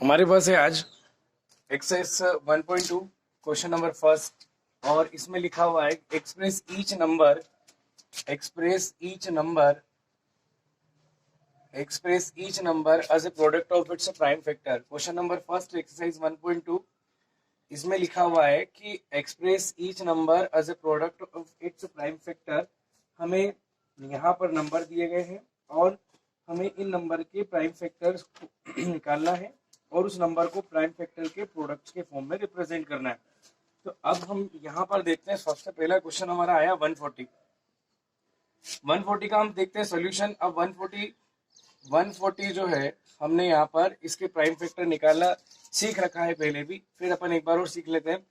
हमारे पास है आज एक्सरसाइज 1.2 क्वेश्चन नंबर फर्स्ट और इसमें लिखा हुआ है express each number as a product of its prime factor. Question number first exercise 1.2 इसमें लिखा हुआ है कि express each number as a product of its prime factor. हमें यहाँ पर नंबर दिए गए हैं और हमें इन नंबर के प्राइम फैक्टर्स निकालना है और उस नंबर को प्राइम फैक्टर के प्रोडक्ट्स के फॉर्म में रिप्रेजेंट करना है। तो अब हम यहाँ पर देखते हैं, सबसे पहला क्वेश्चन हमारा आया 140 का हम देखते हैं सॉल्यूशन। अब 140 जो है हमने यहाँ पर इसके प्राइम फैक्टर निकालना सीख रखा है पहले भी, फिर अपन एक बार और सीख लेते हैं।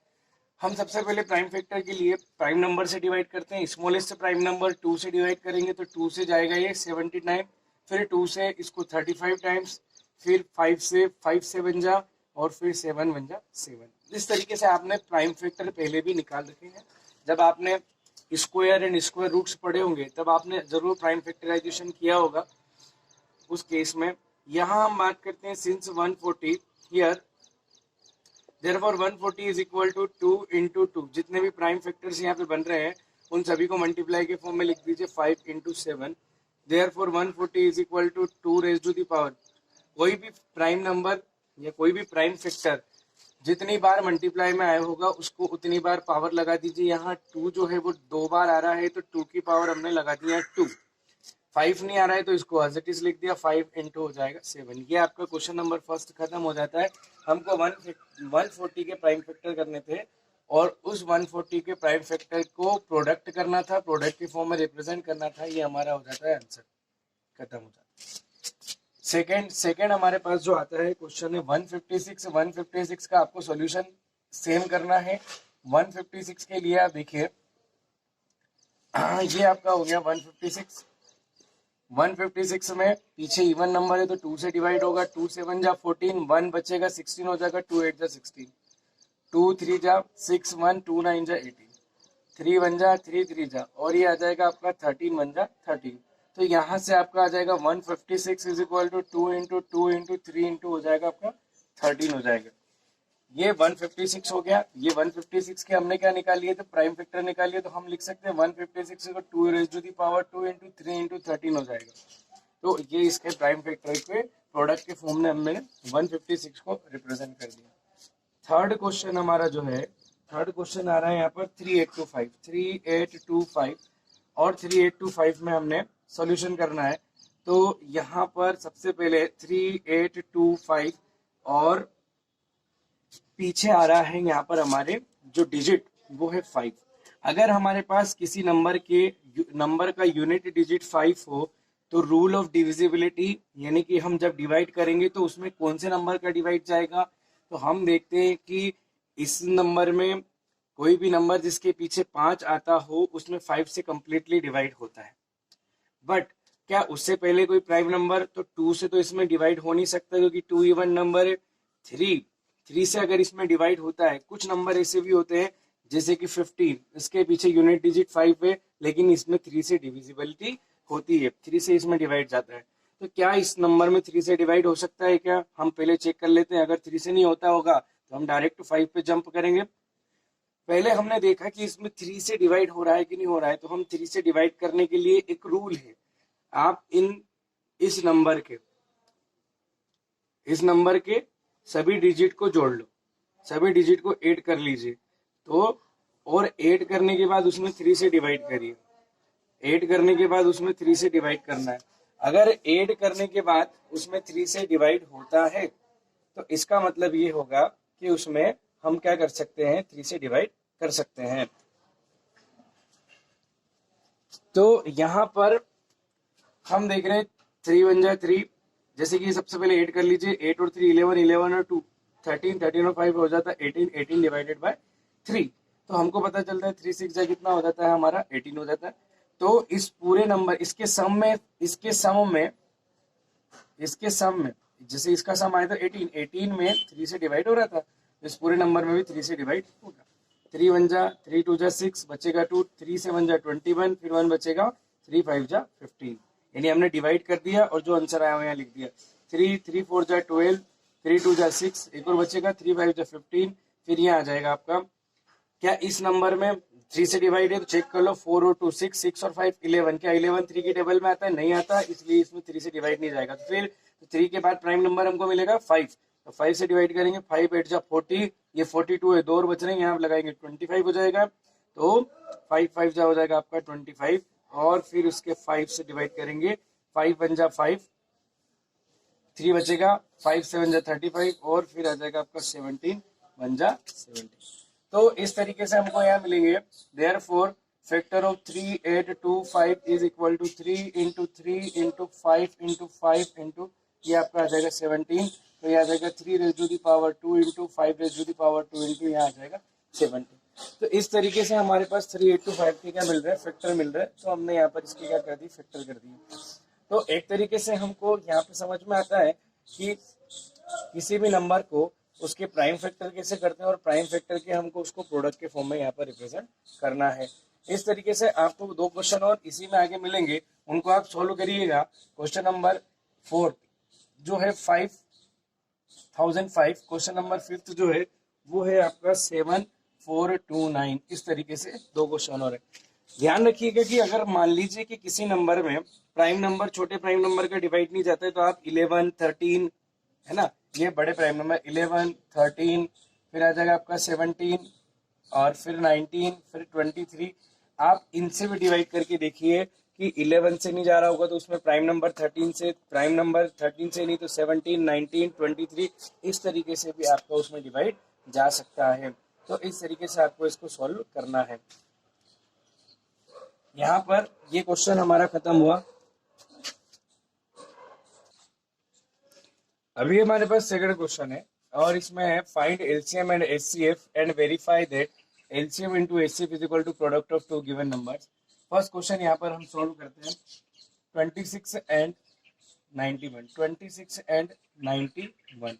हम सबसे पहले प्राइम फैक्टर के लिए प्राइम नंबर से डिवाइड करते हैं। स्मॉलेस्ट प्राइम नंबर 2 से डिवाइड करेंगे तो 2 से जाएगा ये 79, फिर 2 से इसको 35 टाइम्स, फिर 5 से 5 से बन जा और फिर 7 बन जा 7। इस तरीके से आपने प्राइम फैक्टर पहले भी निकाल रखे हैं। जब आपने स्क्वायर एंड स्क्वायर रूट्स पढ़े होंगे तब आपने जरूर प्राइम फैक्टराइजेशन किया होगा। उस केस में यहाँ हम बात करते हैं since 140 here therefore 140 is equal to 2 into 2। जितने भी प्राइम फैक्टर्स यहाँ पे बन रहे हैं उन सभी को मल्टीप्लाई के फॉर्म में लिख दीजिए 5 into 7। therefore 140 is equal to 2 raised to the power। कोई भी प्राइम नंबर या कोई भी प्राइम फैक्टर जितनी बार मल्टीप्लाई में आया होगा उसको उतनी बार पावर लगा दीजिए। यहाँ 2 जो है वो 2 बार आ रहा है तो 2 की पावर हमने लगा दिया 2। 5 नहीं आ रहा है तो इसको एज इट इज लिख दिया, 5 इंटू हो जाएगा 7। ये आपका क्वेश्चन नंबर फर्स्ट खत्म हो जाता है। हमको 140 के प्राइम फैक्टर करने थे और उस 140 के प्राइम फैक्टर को प्रोडक्ट करना था, प्रोडक्ट के फॉर्म में रिप्रेजेंट करना था। ये हमारा हो जाता है आंसर, खत्म हो जाता है। सेकंड हमारे पास जो आता है क्वेश्चन है 156 का आपको सॉल्यूशन सेम करना है। 156 के लिए आप देखिए ये आपका हो गया 156 में पीछे इवन नंबर है तो 2 से डिवाइड होगा। 2 से 1 जा 14, 1 बचेगा 16 हो जाएगा, 2 8 जा 16, 2 3 जा 6, 1 2 9 जा 18, 3 1 जा 3 3 जा और ये आ जाएगा आपका 13 1 जा 13। तो यहाँ से आपका आ जाएगा 156 is equal to 2 into 2 into 3 into हो जाएगा आपका 13 हो जाएगा। ये 156 हो गया। ये 156 के हमने क्या निकाल लिए थे, प्राइम फैक्टर निकाल लिए। तो हम लिख सकते हैं 156 को 2 raise to the power 2 into 3 into 13 हो जाएगा। तो ये इसके प्राइम फैक्टर के प्रोडक्ट के फॉर्म में हमने 156 को रिप्रेजेंट कर दिया। थर्ड क्वेश्चन हमारा जो है, थर्ड क्वेश्चन आ रहा है यहाँ पर 3825 और 3825 में हमने सॉल्यूशन करना है। तो यहाँ पर सबसे पहले 3825 और पीछे आ रहा है यहाँ पर हमारे जो डिजिट वो है 5। अगर हमारे पास किसी नंबर का यूनिट डिजिट 5 हो तो रूल ऑफ डिविजिबिलिटी यानी कि हम जब डिवाइड करेंगे तो उसमें कौन से नंबर का डिवाइड जाएगा। तो हम देखते हैं कि इस नंबर में कोई भी नंबर जिसके पीछे 5 आता हो उसमें 5 से कंप्लीटली डिवाइड होता है। बट क्या उससे पहले कोई प्राइम नंबर, तो 2 से तो इसमें डिवाइड हो नहीं सकता क्योंकि 2 इवन नंबर है। 3 से अगर इसमें डिवाइड होता है, कुछ नंबर ऐसे भी होते हैं जैसे कि 15, इसके पीछे यूनिट डिजिट 5 है लेकिन इसमें 3 से डिविजिबिलिटी होती है, 3 से इसमें डिवाइड जाता है। तो क्या इस नंबर में 3 से डिवाइड हो सकता है क्या, हम पहले चेक कर लेते हैं। अगर 3 से नहीं होता होगा तो हम डायरेक्ट 5 पे जंप करेंगे। पहले हमने देखा कि इसमें 3 से डिवाइड हो रहा है कि नहीं हो रहा है, तो हम 3 से डिवाइड करने के लिए एक रूल है, आप इस नंबर के सभी डिजिट को जोड़ लो, सभी डिजिट को ऐड कर लीजिए। तो और ऐड करने के बाद उसमें 3 से डिवाइड करिए, ऐड करने के बाद उसमें 3 से डिवाइड करना है। अगर ऐड करने के बाद उसमें 3 से डिवाइड होता है तो इसका मतलब ये होगा कि उसमें हम क्या कर सकते हैं, 3 से डिवाइड कर सकते हैं। तो यहाँ पर हम देख रहे हैं 3 1 जा 3, जैसे कि सबसे पहले 8 कर लीजिए, 8 और 3 11, 11 और 2 13, 13 और 5 हो जाता है 18, 18 डिवाइडेड बाय 3। तो हमको पता चलता है 3 6 जा कितना हो जाता है हमारा 18 हो जाता है। तो इस पूरे नंबर इसके सम में जैसे इसका सम आया था 18 में 3 से डिवाइड हो रहा था, इस पूरे नंबर में भी 3 से डिवाइड होगा। 3 1 जा 3 2 जा 6 बचेगा 2, 3 से 1 जा 21, फिर 1 बचेगा 3 5 जा 15, यानी हमने डिवाइड कर दिया और जो आंसर आया यहाँ लिख दिया। 3 3 4 जा 12, 3 2 जा 6, एक और बचेगा 3 5 जा 15, फिर यहाँ आ जाएगा आपका क्या इस नंबर में 3 से डिवाइड है तो चेक कर लो, 4 और 2 6, 6 और 5 11, क्या 11 3 की टेबल में आता है? नहीं आता, इसलिए इसमें 3 से डिवाइड नहीं जाएगा। तो फिर 3 के बाद प्राइम नंबर हमको मिलेगा 5, तो 5 से डिवाइड करेंगे, 5 8 जा 40, ये 42 है, 2 और बच रहे हैं, यहाँ लगाएंगे 25 हो जाएगा, तो 5 5 जा हो जाएगा आपका 25, और फिर उसके 5 से डिवाइड करेंगे, 5 1 जा 5, 3 बचेगा, 5 7 जा 35, और फिर आ जाएगा आपका 17 1 जा 17। तो इस तरीके से हमको यहाँ मिलेंगे, therefore factor of 3 8 2 5 is equal to 3 into 3 into 5 into 5 into ये आपका आ जाएगा 17, तो ये आ जाएगा 3 raise to the power 2 into 5 raise to the power 2 into यहाँ आ जाएगा 17। तो इस तरीके से हमारे पास 3 8 2 5 के क्या मिल रहा है? फैक्टर मिल रहा है, तो हमने यहाँ पर इसकी क्या कर दी? फैक्टर कर दी। तो एक तरीके से हमको यहाँ पे समझ में आता है कि किसी भी नंबर को उसके प्राइम फैक्टर कैसे करते हैं, और प्राइम फैक्टर के हमको उसको प्रोडक्ट के फॉर्म में यहाँ पर रिप्रेजेंट करना है। इस तरीके से आपको 2 क्वेश्चन और इसी में आगे मिलेंगे, उनको आप सोल्व करिएगा। क्वेश्चन नंबर 4 जो है 5005, क्वेश्चन नंबर 5 जो है वो है आपका 7429। इस तरीके से 2 क्वेश्चन और है। ध्यान रखिएगा कि अगर मान लीजिए कि किसी नंबर में प्राइम नंबर छोटे प्राइम नंबर का डिवाइड नहीं जाता है, तो आप 11 13 है ना, ये बड़े प्राइम नंबर 11 13, फिर आ जाएगा आपका 17 और फिर 19 फिर 23, आप इनसे भी डिवाइड करके देखिए कि 11 से नहीं जा रहा होगा तो उसमें प्राइम नंबर 13 से, प्राइम नंबर 13 से नहीं तो 17 19 23, इस तरीके से भी आपका उसमें डिवाइड जा सकता है। तो इस तरीके से आपको इसको सॉल्व करना है। यहाँ पर ये क्वेश्चन हमारा खत्म हुआ। अभी हमारे पास सेकंड क्वेश्चन है, और इसमें है find LCM and HCF and verify that LCM into HCF is equal to product of 2 given numbers. First question यहाँ पर हम सॉल्व करते हैं, 26 एंड 91, 26 एंड 91।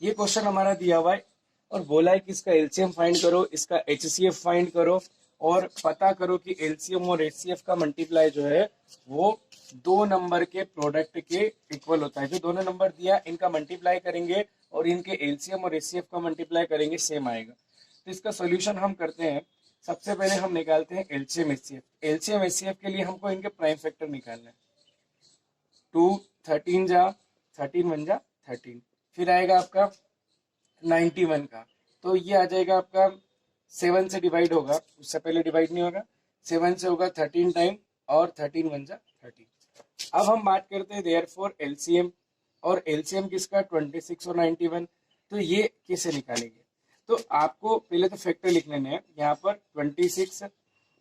ये क्वेश्चन हमारा दिया हुआ है और बोला है कि इसका एलसीएम फाइंड करो, इसका एचसीएफ फाइंड करो, और पता करो कि एलसीएम और एचसीएफ का मल्टीप्लाई जो है वो 2 नंबर के प्रोडक्ट के इक्वल होता है। जो दोनों नंबर दिया इनका मल्टीप्लाई करेंगे और इनके एलसीएम और एचसीएफ का मल्टीप्लाई करेंगे, सेम आएगा। तो इसका सोल्यूशन हम करते हैं, सबसे पहले हम निकालते हैं एलसीएम एचसीएफ। एलसीएम एचसीएफ के लिए हमको इनके प्राइम फैक्टर निकालना है। 2 13 जा 13 1 जा 13, फिर आएगा आपका 91 का, तो ये आ जाएगा आपका 7 से डिवाइड होगा, उससे पहले डिवाइड नहीं होगा, 7 से होगा 13 टाइम और 13 1 जा 13। अब हम बात करते हैं देयरफॉर एलसीएम, और एलसीएम किसका? 26 और 91। तो ये कैसे निकालेंगे? तो आपको पहले तो फैक्टर लिख लेना है। यहाँ पर 26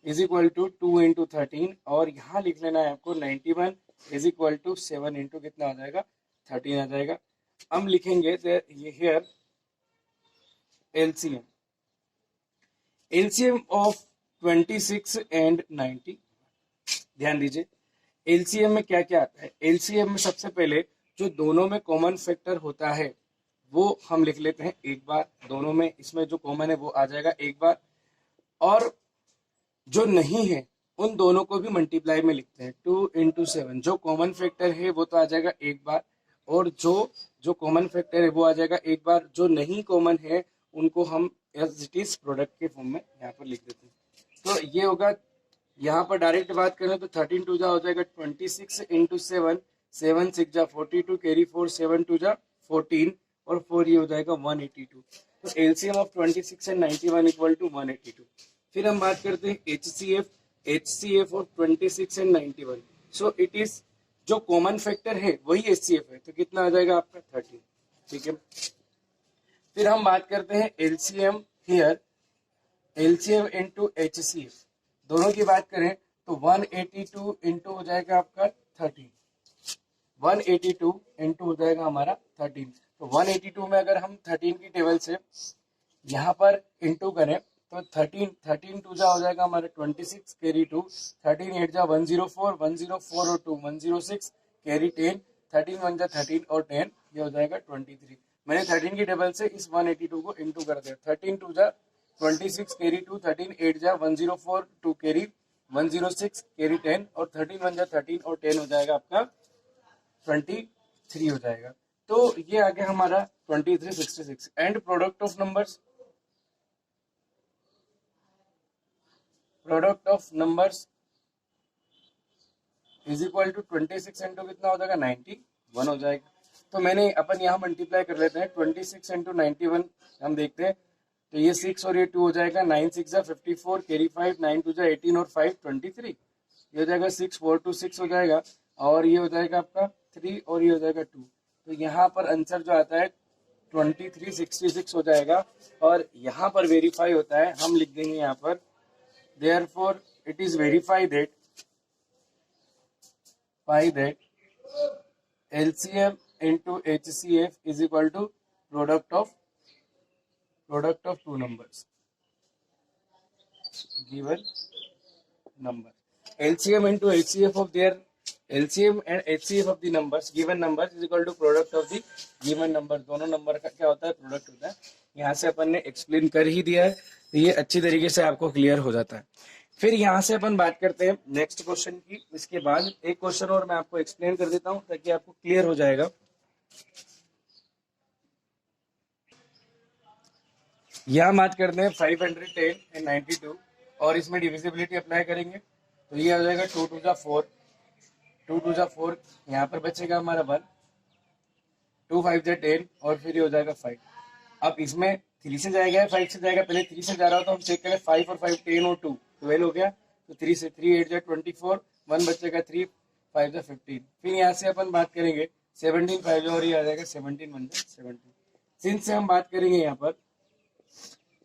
इज इक्वल टू 2 इंटू 13, और यहाँ लिख लेना है आपको 91 इज इक्वल टू 7 इंटू कितना आ जाएगा? 13 आ जाएगा। हम लिखेंगे here LCM, LCM of 26 and 90। ध्यान दीजिए एलसीएम में क्या क्या आता है। एलसीएम में सबसे पहले जो दोनों में कॉमन फैक्टर होता है वो हम लिख लेते हैं एक बार, दोनों में इसमें जो कॉमन है वो आ जाएगा एक बार, और जो नहीं है उन दोनों को भी मल्टीप्लाई में लिखते हैं। 2 इंटू 7, जो कॉमन फैक्टर है वो तो आ जाएगा एक बार, और जो कॉमन फैक्टर है वो आ जाएगा एक बार, जो नहीं कॉमन है उनको हम एज इट इज प्रोडक्ट के फॉर्म में यहाँ पर लिख देते हैं। तो ये होगा, यहाँ पर डायरेक्ट बात करें तो 13 2 जा हो जाएगा 26 इंटू 7, 7 6 जा 42, कैरी 4 7 2 जा 14, और 4 ये हो जाएगा 182। तो LCM of 26 and 91 equal to 182। फिर हम बात करते हैं HCF, HCF of 26 and 91। So it is जो कॉमन फैक्टर है वही एचसीएफ है, तो कितना आ जाएगा आपका 13। ठीक है, फिर हम बात करते हैं LCM here, LCM into HCF, दोनों की बात करें तो 182 इंटू हो जाएगा आपका 13, 182 इंटू हो जाएगा हमारा 13। तो 182 में अगर हम 13 की टेबल से यहाँ पर इंटू करें तो 13 2 जा हो जाएगा हमारा 26, कैरी 2, 13 8 जा 104, 104 और 2 106, कैरी 10, 13 1 जा 13 और 10 ये हो जाएगा 23। मैंने 13 की टेबल से इस 182 को इंटू कर दिया। 13 2 जा 26, कैरी 2, 13 8 जा 104, 2 कैरी 106, कैरी 10, और 13 1 जा 13 और 10 हो जाएगा आपका 23 हो जाएगा। तो ये आ गया हमारा 2366 and product of numbers, product of numbers is equal to 26 into कितना हो जाएगा 91 हो जाएगा। तो मैंने अपन यहाँ मल्टीप्लाई कर लेते हैं 26 इंटू 91 हम देखते हैं, तो ये 6 और ये 2 हो जाएगा, 9 6 जा 54 कैरी 5 9 2 जा 18 और 5 23, ये हो जाएगा 6 4 2 6 हो जाएगा, और ये हो जाएगा आपका 3 और ये हो जाएगा 2। तो यहाँ पर आंसर जो आता है 2366 हो जाएगा, और यहाँ पर वेरीफाई होता है, हम लिख देंगे यहाँ पर therefore it is verify that LCM into HCF is equal to product of two numbers given number. LCM into HCF of their LCM and HCF of the numbers given numbers is equal to product of the given number. दोनों number का क्या होता है, product होता है। यहाँ से अपन ने एक्सप्लेन कर ही दिया है, तो ये अच्छी तरीके से आपको क्लियर हो जाता है। फिर यहाँ से अपन बात करते हैं नेक्स्ट क्वेश्चन की। इसके बाद एक क्वेश्चन और मैं आपको एक्सप्लेन कर देता हूँ ताकि आपको क्लियर हो जाएगा। यहाँ बात करते हैं 510 एंड 92 और इसमें डिविजिबिलिटी अप्लाई करेंगे, तो ये आ जाएगा 2 2 जा 4, 2 2 जा 4, यहाँ पर बचेगा हमारा 1, 2 5 जा 10 और फिर ये हो जाएगा 5। अब इसमें 3 से जाएगा 5 से जाएगा, पहले 3 से जा रहा हो तो हम चेक करें 5 और 5 10 और 2 12 हो गया, तो 3 से 3 8 जा 24, 1 बचेगा 3 5 जा 15। फिर यहाँ से अपन बात करेंगे 17 5 और ये आ जाएगा 17 1 जा 17। सिंस से हम बात करेंगे यहाँ पर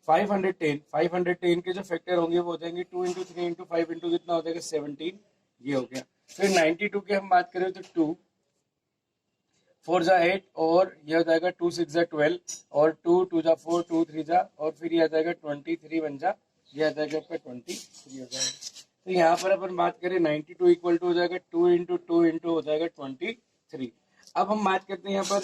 510 के जो फैक्टर होंगे वो हो जाएंगे 2 इंटू 3 इंटू 5 इंटू कितना हो जाएगा 17, ये हो गया। फिर 92 की हम बात करें तो 2 4 जा 8 और ये हो जाएगा 2 6 जा 12 और 2 2 जा 4 2 3 जा और फिर ये आ जाएगा 23 1 जा, ये आ जाएगा आपका 23 हो जाएगा। तो यहाँ पर अपन बात करें 92 इक्वल टू हो जाएगा 2 इंटू 2 इंटू हो जाएगा 23। अब हम बात करते हैं यहाँ पर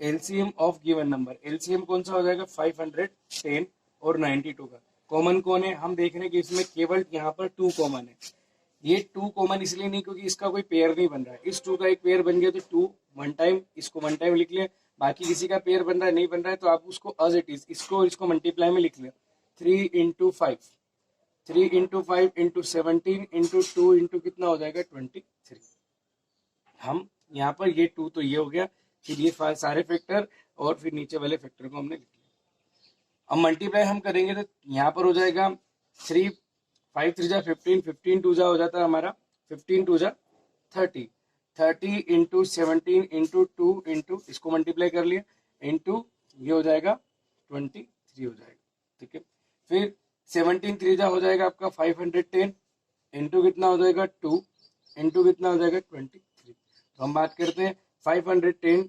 LCM of given number. LCM कौन सा हो जाएगा 510 और 92 का। कॉमन कौन है, हम देख रहे हैं कि इसमें केवल यहाँ पर 2 कॉमन है। ये 2 कॉमन इसलिए नहीं क्योंकि इसका कोई पेयर नहीं बन रहा है, इस 2 का एक पेयर बन गया तो 2 वन टाइम, इसको वन टाइम लिख लिया। बाकी किसी का पेयर बन रहा है नहीं बन रहा है तो आप उसको एज इट इज इसको मल्टीप्लाई में लिख लिया 3 इंटू 5 इंटू 17 इंटू 2 इंटू कितना हो जाएगा 23। हम यहाँ पर ये 2 तो ये हो गया, फिर ये सारे फैक्टर और फिर नीचे वाले फैक्टर को हमने लिख लिया। अब मल्टीप्लाई हम करेंगे तो यहाँ पर हो जाएगा 3 5 3 जा 15 15 2 जा हो जाता है हमारा 15 2 जा 30 इंटू 17 इंटू 2 इंटू इसको मल्टीप्लाई कर लिया इंटू ये हो जाएगा 23 हो जाएगा, ठीक है। फिर 17 3 जा हो जाएगा आपका 510 इंटू कितना हो जाएगा 2 इंटू कितना हो जाएगा 23। तो हम बात करते हैं 510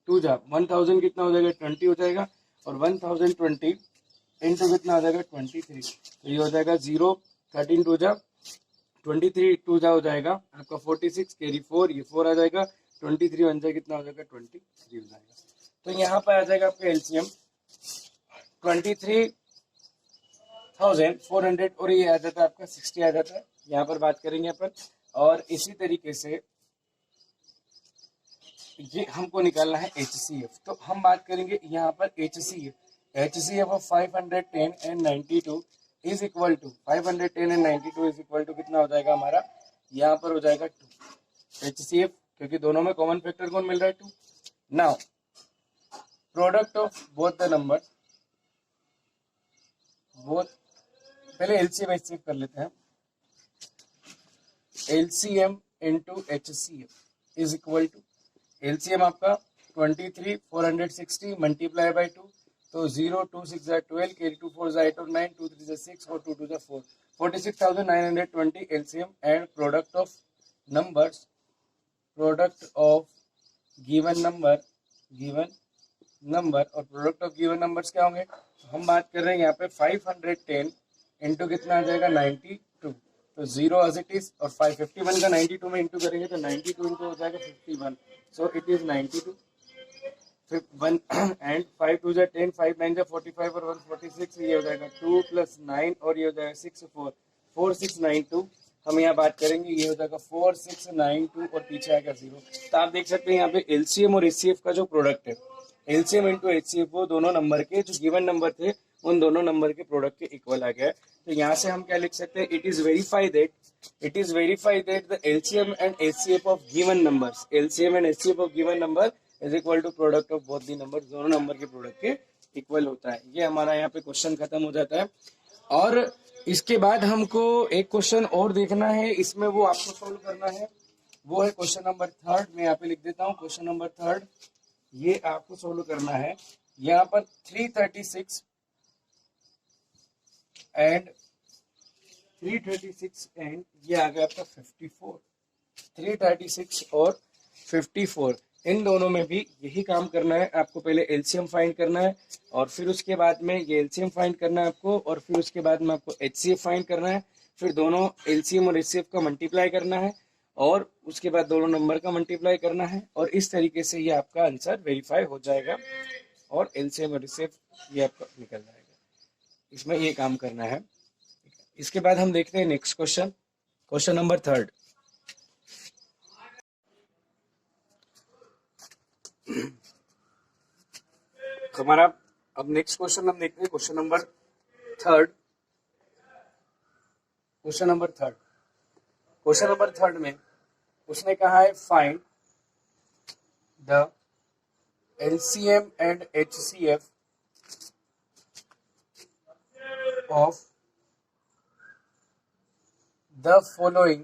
2 जा 1000 कितना हो जाएगा 20 हो जाएगा और 1020 इंटू कितना हो जाएगा 23। तो ये हो जाएगा 0 13 2 जा 23 2 जा हो जाएगा आपका 46 कैरी 4 ये 4 आ जाएगा 23 1 जा कितना हो जाएगा 23 हो जाएगा। तो यहाँ पर आ जाएगा आपका एलसीएम 23,400 और ये आ जाता है आपका 60 आ जाता है। यहाँ पर बात करेंगे अपन, और इसी तरीके से ये हमको निकालना है HCF। तो हम बात करेंगे यहाँ पर HCF of 510 and 92 is equal to 510 and 92 is equal to कितना हो जाएगा हमारा, यहाँ पर हो जाएगा 2 HCF, क्योंकि दोनों में कॉमन फैक्टर कौन मिल रहा है 2। Now product of both the number, पहले LCM HCF कर लेते हैं। LCM into HCF is equal to LCM आपका 23,460 मल्टीप्लाई बाई 2, तो 0 2 6 जा 12 कैरी 2 4 जा 8 और 9 2 3 जा 6 और 2 2 जा 4 46,920 LCM and product of numbers, product of given number और प्रोडक्ट ऑफ गिवन नंबर्स क्या होंगे। हम बात कर रहे हैं यहाँ पे 510 इंटू कितना आ जाएगा 92, तो 0 एज इट इज और 551 का 92 में इंटू करेंगे तो 92 इंटू हो जाएगा 51, सो इट इज 92 1 एंड 5 2 जा 10 5 9 जा 45 और 1 46, ये हो जाएगा 2 + 9 और ये हो जाएगा 6 4 4 6 9 2। हम यहाँ बात करेंगे, ये हो जाएगा 4 6 9 2 और पीछे आएगा 0। तो आप देख सकते हैं यहाँ पे एलसीएम और एचसीएफ का जो प्रोडक्ट है, एलसीएम इंटू एचसीएफ, वो दोनों नंबर के जो गिवन नंबर थे उन दोनों नंबर के प्रोडक्ट के इक्वल आ गया है। तो यहाँ से हम क्या लिख सकते हैं, it is verified that the LCM and HCF of given numbers, LCM and HCF of given number is equal to product of both the number, दोनों नंबर के प्रोडक्ट के इक्वल होता है। ये हमारा यहाँ पे क्वेश्चन खत्म हो जाता है। और इसके बाद हमको एक क्वेश्चन और देखना है, इसमें वो आपको सोल्व करना है, वो है क्वेश्चन नंबर 3। मैं यहाँ पे लिख देता हूँ क्वेश्चन नंबर 3, ये आपको सोल्व करना है। यहाँ पर 336 एंड ये आ गया आपका 54, 336 और 54, इन दोनों में भी यही काम करना है आपको। पहले एलसीएम फाइंड करना है और फिर उसके बाद में ये एलसीएम फाइंड करना है आपको, और फिर उसके बाद में आपको एचसीएफ फाइंड करना है, फिर दोनों एलसीएम और एचसीएफ का मल्टीप्लाई करना है, और उसके बाद दोनों नंबर का मल्टीप्लाई करना है, और इस तरीके से ये आपका आंसर वेरीफाई हो जाएगा और एलसीएम और एचसीएफ ये आपका निकल जाएगा। इसमें ये काम करना है। इसके बाद हम देखते हैं नेक्स्ट क्वेश्चन, क्वेश्चन नंबर 3। हमारा अब नेक्स्ट क्वेश्चन हम देखते हैं क्वेश्चन नंबर 3। क्वेश्चन नंबर 3 में उसने कहा है find the LCM and HCF of the following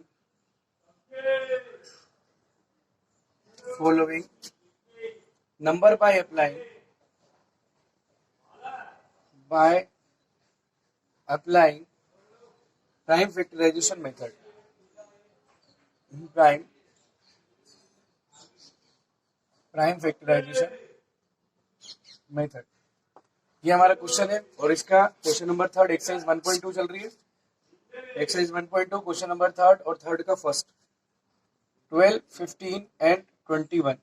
number by applying prime factorization method, prime factorization method। ये हमारा क्वेश्चन है और इसका क्वेश्चन नंबर 3 एक्सरसाइज 1.2 चल रही है। एक्सरसाइज 1.2 क्वेश्चन नंबर 3 और 3 का फर्स्ट 12, 15 एंड 21,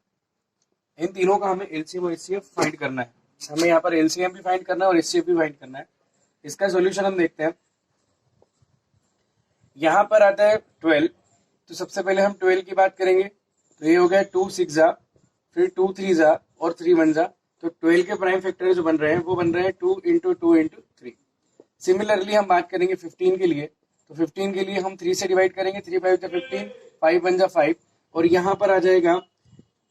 इन तीनों का हमें एलसीएम और एचसीएफ फाइंड करना है। हमें यहाँ पर एलसीएम भी फाइंड करना है और एचसीएफ भी फाइंड करना है। इसका सॉल्यूशन हम देखते हैं। यहाँ पर आता है 12, तो सबसे पहले हम 12 की बात करेंगे। तो ये हो गया 2 6 जा, फिर 2 3 जा और 3 1 जा। तो 12 के प्राइम फैक्टर जो बन रहे हैं वो बन रहे हैं 2 इंटू 2 इंटू 3। सिमिलरली हम बात करेंगे 15 के लिए। तो 15 के लिए हम 3 से डिवाइड करेंगे, 3 5 जा 15, 5 1 जा 5, और यहाँ पर आ जाएगा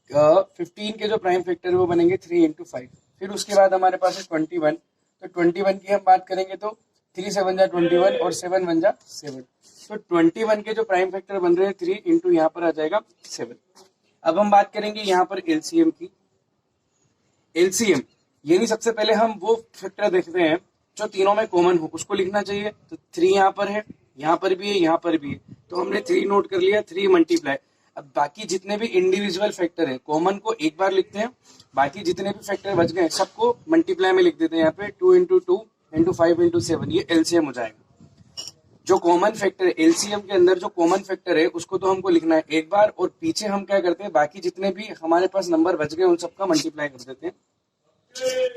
15 के जो प्राइम फैक्टर है वो बनेंगे 3 इंटू 5। फिर उसके बाद हमारे पास है 21। तो 21 की हम बात करेंगे तो 3 7 जा 21 और 7 1 जा 7। तो 21 के जो प्राइम फैक्टर बन रहे हैं 3 इंटू यहाँ पर आ जाएगा 7। अब हम बात करेंगे यहाँ पर एलसीएम की। एलसीएम यानी सबसे पहले हम वो फैक्टर देखते हैं जो तीनों में कॉमन हो, उसको लिखना चाहिए। तो 3 यहाँ पर है, यहाँ पर भी है, यहाँ पर भी है। तो हमने 3 नोट कर लिया, 3 मल्टीप्लाई। अब बाकी जितने भी इंडिविजुअल फैक्टर है कॉमन को एक बार लिखते हैं, बाकी जितने भी फैक्टर बच गए सबको मल्टीप्लाई में लिख देते हैं। यहाँ पे 2 इंटू 2 इंटू 5 इंटू 7, ये एलसीएम हो जाएगा। जो कॉमन फैक्टर है एलसीएम के अंदर, जो कॉमन फैक्टर है उसको तो हमको लिखना है एक बार, और पीछे हम क्या करते हैं बाकी जितने भी हमारे पास नंबर बच गए उन सबका मल्टीप्लाई कर देते हैं।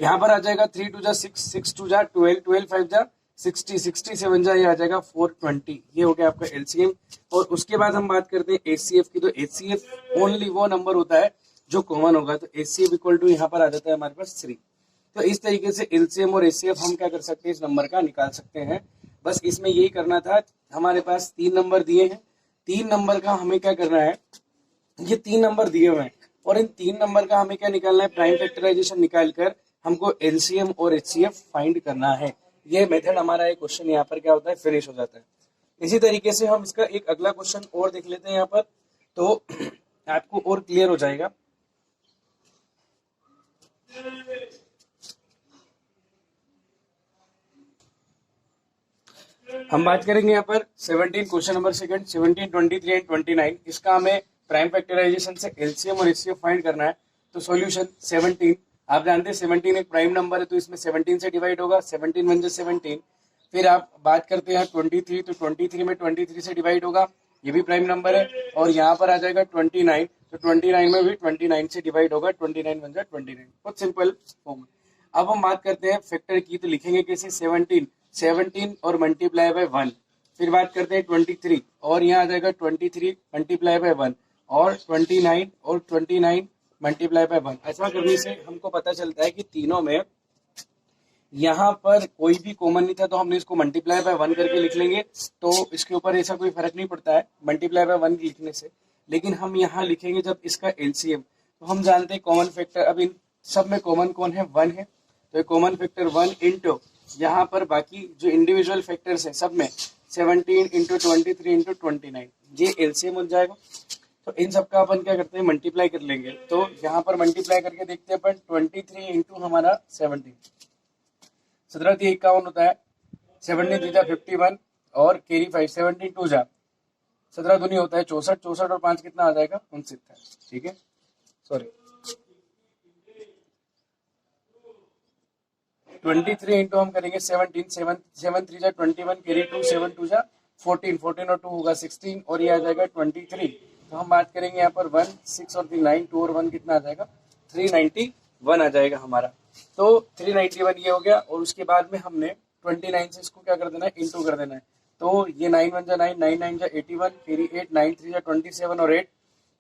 यहाँ पर आ जाएगा 3 2 जा 6, 6 2 जा 12, 12 5 जा 60, 67 जा ये आ जाएगा 420। ये हो गया आपका एलसीएम। और उसके बाद हम बात करते हैं एचसीएफ की। तो एचसीएफ ओनली वो नंबर होता है जो कॉमन होगा। तो एचसीएफ इक्वल टू यहाँ पर आ जाता है हमारे पास 3। तो इस तरीके से एलसीएम और एचसीएफ हम क्या कर सकते हैं, इस नंबर का निकाल सकते हैं। बस इसमें यही करना था। हमारे पास 3 नंबर दिए हैं, 3 नंबर का हमें क्या करना है, ये 3 नंबर दिए हुए हैं और इन 3 नंबर का हमें क्या निकालना है, प्राइम फैक्टराइजेशन निकालकर हमको एलसीएम और एचसीएफ फाइंड करना है। ये मेथड हमारा एक क्वेश्चन यहाँ पर क्या होता है, फिनिश हो जाता है। इसी तरीके से हम इसका एक अगला क्वेश्चन और देख लेते हैं यहाँ पर, तो आपको और क्लियर हो जाएगा। हम बात करेंगे यहाँ पर 17 क्वेश्चन नंबर सेकंड 17, 23 एंड 29। इसका हमें प्राइम फैक्टराइजेशन से एलसीएम और एचसीएफ फाइंड करना है। तो सॉल्यूशन 17, आप जानते हैं 17 एक प्राइम नंबर है तो इसमें 17 से डिवाइड होगा, 17 1 जा 17। फिर आप बात करते हैं 23, तो 23 में 23 से डिवाइड होगा, ये भी प्राइम नंबर है। और यहाँ पर आ जाएगा 29, तो 29 में भी 29 से डिवाइड होगा, 29 1 जा 29। बहुत सिंपल फॉर्म। अब हम बात करते हैं फैक्टर की, तो लिखेंगे कैसे 17 और मल्टीप्लाई बाय 1। फिर बात करते हैं 23 और यहाँ आ जाएगा 23 मल्टीप्लाई बाय 1 और 29 और 29 मल्टीप्लाई बाय 1। ऐसा करने से हमको पता चलता है कि तीनों में यहाँ पर कोई भी कॉमन नहीं था, तो हमने इसको मल्टीप्लाई बाय 1 करके लिख लेंगे, तो इसके ऊपर ऐसा कोई फर्क नहीं पड़ता है मल्टीप्लाई बाय 1 लिखने से। लेकिन हम यहाँ लिखेंगे जब इसका एलसीएम, तो हम जानते हैं कॉमन फैक्टर, अब इन सब में कॉमन कौन है, 1 है, तो कॉमन फैक्टर 1 इंटू यहाँ पर बाकी जो इंडिविजुअल फैक्टर्स हैं सब में 17 इंटू 23 इंटू 29, ये एलसीएम हो जाएगा। तो इन सब का अपन क्या करते हैं, मल्टीप्लाई कर लेंगे। तो यहाँ पर मल्टीप्लाई करके देखते हैं अपन, 23 इंटू हमारा 17, 17×3 = 51 होता है, 17×3 = 51 और कैरी 5, 17×2 = 17 दूनी होता है 64, 64 और 5 कितना आ जाएगा, 69। ठीक है, सॉरी 23 इंटू हम करेंगे 17, 7×3 = 21, कैरी 2, 7×2 = 14, 14 और 2 होगा 16 और ये आ जाएगा 23। तो हम बात करेंगे यहाँ पर 1, 6 और 3 9, 2 और 1 कितना आ जाएगा, 391 आ जाएगा हमारा। तो 391 ये हो गया और उसके बाद में हमने 29 से इसको क्या कर देना है, इंटू कर देना है। तो ये 9 1 जा 9, 9 9 जा 81, कैरी 8, 9 3 जा 27 और 8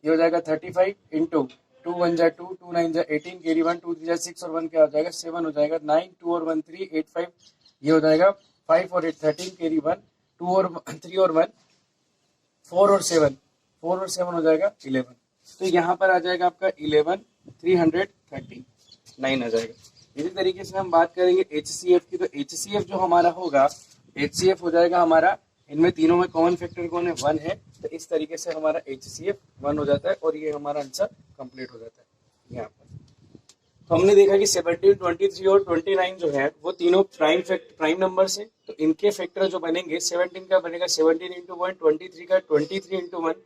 ये हो जाएगा 35 इंटू 2 1 जा 2, 2 9 जा 18, कैरी 1, 2 3 जा 6 और 1 क्या हो जाएगा, 7 हो जाएगा। 9 2 और 1 3, 8 5 ये हो जाएगा 5 और 8 13, कैरी 1, 2 और 3 और 1 4 और 7, 4 और 7 हो जाएगा 11। तो यहाँ पर आ जाएगा आपका 11 339 आ जाएगा। इसी तरीके से हम बात करेंगे HCF की, तो HCF जो हमारा होगा, HCF हो जाएगा हमारा, इनमें तीनों में कॉमन फैक्टर कौन है, 1 है, तो इस तरीके से हमारा HCF 1 हो जाता है और ये हमारा आंसर कंप्लीट हो जाता है यहाँ पर। तो हमने देखा कि 17, 23 और 29 जो है वो तीनों प्राइम नंबर से, तो इनके फैक्टर जो बनेंगे, 17 का बनेगा 17 इंटू 1, 23 का 23 इंटू 1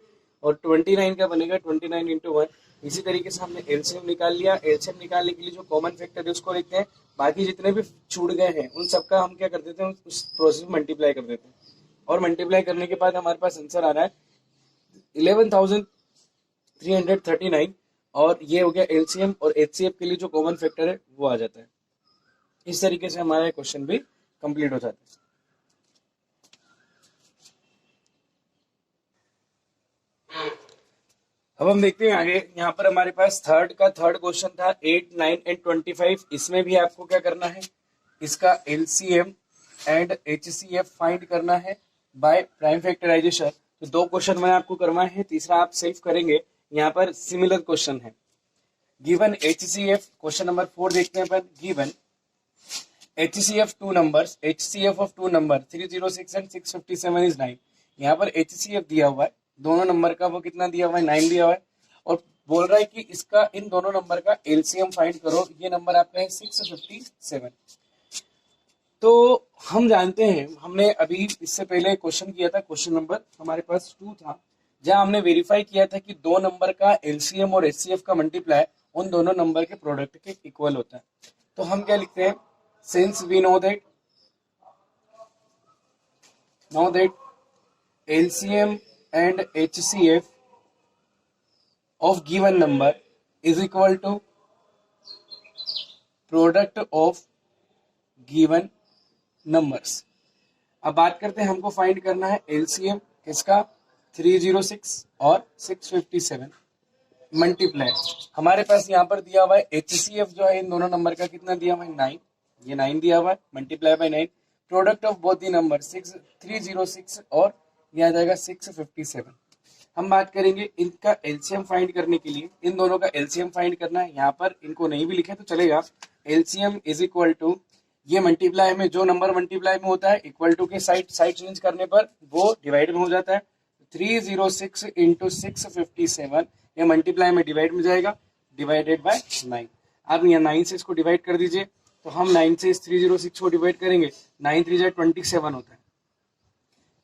और 29 का बनेगा 29 इंटू 1। इसी तरीके से हमने एलसीएम निकाल लिया। एलसीएम निकालने के लिए जो कॉमन फैक्टर है उसको लिखते हैं, बाकी जितने भी छूट गए हैं उन सबका हम क्या कर देते हैं, उस प्रोसेस में मल्टीप्लाई कर देते हैं और मल्टीप्लाई करने के बाद हमारे पास आंसर आ रहा है 11,339 और ये हो गया एलसीएम और एचसीएफ के लिए जो कॉमन फैक्टर है वो आ जाता है। इस तरीके से हमारा क्वेश्चन भी कंप्लीट हो जाता है। अब हम देखते हैं आगे, यहाँ पर हमारे पास थर्ड क्वेश्चन था 8, 9 एंड 25। इसमें भी आपको क्या करना है, इसका एलसीएम एंड एचसीएफ फाइंड करना है बाय प्राइम फैक्टराइजेशन। तो 2 क्वेश्चन मैंने आपको करवाए हैं, तीसरा आप सेल्फ करेंगे। यहाँ पर सिमिलर क्वेश्चन है। गिवन एचसीएफ, क्वेश्चन नंबर 4 देखते हैं अपन। Given HCF 2 numbers, HCF of 2 number 306 and 657 is 9। यहाँ पर HCF दिया हुआ है, दोनों नंबर का वो कितना दिया हुआ है, 9 दिया हुआ है और बोल रहा है कि इसका इन दोनों नंबर का एलसीएम फाइंड करो। ये नंबर आपका है 657। तो हम जानते हैं, हमने अभी इससे पहले क्वेश्चन किया था, क्वेश्चन नंबर हमारे पास 2 था, जहां हमने वेरीफाई किया था कि 2 नंबर का एलसीएम और एचसीएफ का मल्टीप्लाई उन दोनों नंबर के प्रोडक्ट के इक्वल होता है। तो हम क्या लिखते हैं, since we know that LCM and HCF of given number is equal to product of given numbers। अब बात करते हैं, हमको फाइंड करना है LCM किसका, 306 और 657 मल्टीप्लाई। हमारे पास यहाँ पर दिया हुआ है HCF जो है इन दोनों नंबर का कितना दिया हुआ है, 9, ये 9 दिया हुआ है, multiply by 9, product of both the number 306 और ये आ जाएगा 657। हम बात करेंगे इनका एलसीएम फाइंड करने के लिए, इन दोनों का एलसीएम फाइंड करना है। यहाँ पर इनको नहीं भी लिखे तो चलेगा। एलसीएम इज इक्वल टू, ये मल्टीप्लाई में जो नंबर मल्टीप्लाई में होता है इक्वल टू के साइड चेंज करने पर वो डिवाइड में हो जाता है। 306 इंटू 657 ये मल्टीप्लाई में डिवाइड में जाएगा, डिवाइडेड बाय 9। आप यहाँ 9 से इसको डिवाइड कर दीजिए, तो हम 9 से इस 306 को डिवाइड करेंगे, 9 3 जा 27 होता है,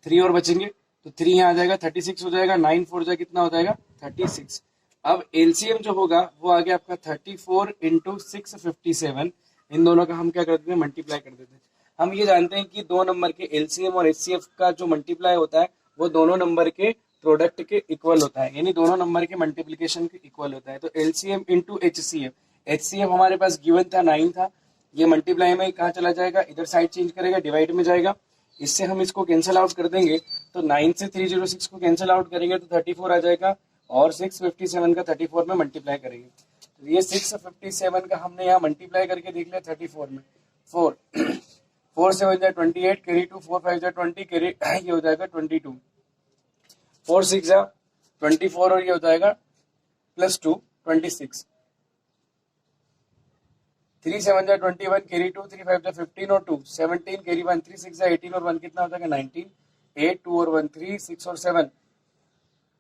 3 और बचेंगे तो 3 यहाँ आ जाएगा, 36 हो जाएगा, 9 4 जा कितना हो जाएगा, 36। अब एलसीएम जो होगा वो आ गया आपका 34 इंटू 657। इन दोनों का हम क्या कर देते हैं, मल्टीप्लाई कर देते हैं। हम ये जानते हैं कि 2 नंबर के एलसीएम और एचसीएफ का जो मल्टीप्लाई होता है वो दोनों नंबर के प्रोडक्ट के इक्वल होता है, यानी दोनों नंबर के मल्टीप्लीकेशन के इक्वल होता है। तो एलसीएम इंटू एचसीएफ, एचसीएफ हमारे पास गिवन था 9 था, ये मल्टीप्लाई में कहाँ चला जाएगा, इधर साइड चेंज करेगा, डिवाइड में जाएगा, इससे हम इसको कैंसिल आउट कर देंगे, तो 9 से 306 को कैंसिल आउट करेंगे तो 34 आ जाएगा, और 657 का 34 में मल्टीप्लाई करेंगे, तो ये 657 का हमने यहाँ मल्टीप्लाई करके देख लिया 34 में, 4 4 7 जा 28, कैरी 2, 4 5 जा 20, कैरी ये हो जाएगा 22, 4 6 जा 24 और ये हो जाएगा +2 26, 3 7 जा 21, कैरी 2, 3 5 जा 15 और 2 17, कैरी 1, 3 6 जा 18 और 1 कितना हो जाएगा 19, 8 2 और 1 3, 6 और 7